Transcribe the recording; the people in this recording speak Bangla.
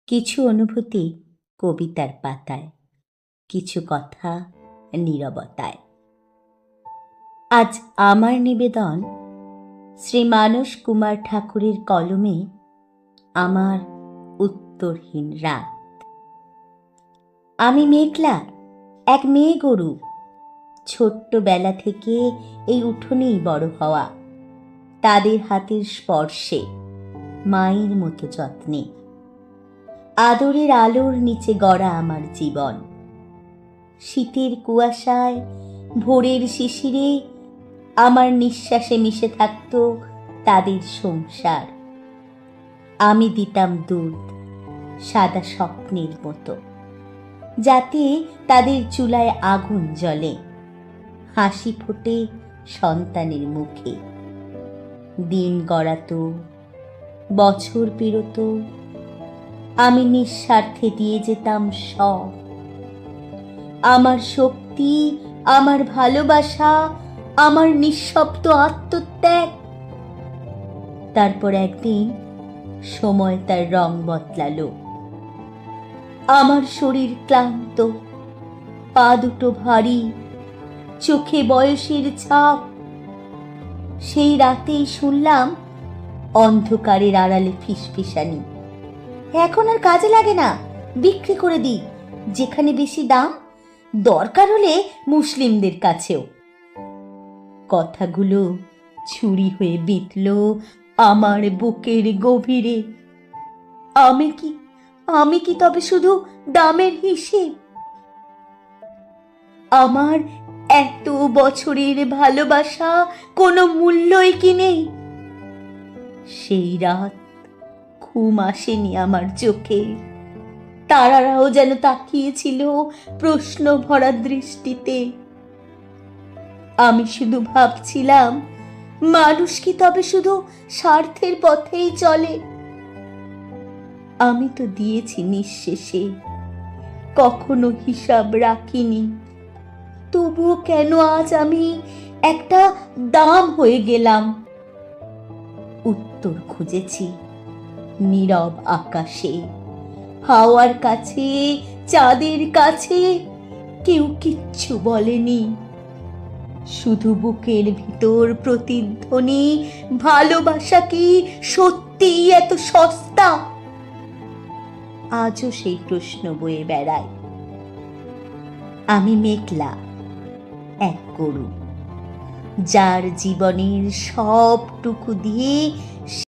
কিছু অনুভূতি কবিতার পাতায়, কিছু কথা নীরবতায়। আজ আমার নিবেদন শ্রী মানস কুমার ঠাকুরের কলমে আমার উত্তরহীন রাত। আমি মেঘলা, এক মেয়ে গরু, ছোট্টবেলা থেকে এই উঠোনেই বড় হওয়া, তাদের হাতের স্পর্শে, মায়ের মতো যত্নে। আদরের আলোর নিচে গড়া আমার জীবন। শীতের কুয়াশায়, ভোরের শিশিরে আমার নিঃশ্বাসে মিশে থাকত তাদের সংসার। আমি দিতাম দুধ সাদা স্বপ্নের মতো, যাতে তাদের চুলায় আগুন জ্বলে, হাসি ফোটে সন্তানের মুখে। দিন গড়াতো, বছর পেরোতো, আমি নিঃস্বার্থে দিয়ে যেতাম সব, আমার শক্তি, আমার ভালোবাসা, আমার নিঃশব্দ আত্মত্যাগ। তারপর একদিন সময় তার রং বদলালো। আমার শরীর ক্লান্ত, পা দুটো ভারী, চোখে বয়সের ছাপ। সেই রাতেই শুনলাম অন্ধকারের আড়ালে ফিসফিসানি, এখন আর কাজে লাগে না, বিক্রি করে দিই, যেখানে বেশি দাম, দরকার হলে মুসলিমদের কাছেও। কথাগুলো ছুরি হয়ে বিঁধল আমার বুকের গভীরে। আমি কি তবে শুধু দামের হিসেব? আমার এত বছরের ভালোবাসা কোনো মূল্যই কি নেই? সেই রাত ঘুম আসেনি আমার চোখে, তারারাও যেন তাকিয়েছিল প্রশ্ন ভরা দৃষ্টিতে। আমি শুধু ভাবছিলাম, মানুষ কি তবে শুধু স্বার্থের পথেই চলে? আমি তো দিয়েছি নিঃশেষে, কখনো হিসাব রাখিনি, তবুও কেন আজ আমি একটা দাম হয়ে গেলাম? উত্তর খুঁজেছি নীরব আকাশে, হাওয়ার কাছে, চাঁদের কাছে, কেউ কিচ্ছু বলেনি। শুধু বুকের ভিতর প্রতিধ্বনি, ভালোবাসা কি সত্যি এত সস্তা? আজও সেই প্রশ্ন বয়ে বেড়ায়। আমি মেঘলা, এক গরু, যার জীবনের সবটুকু দিয়ে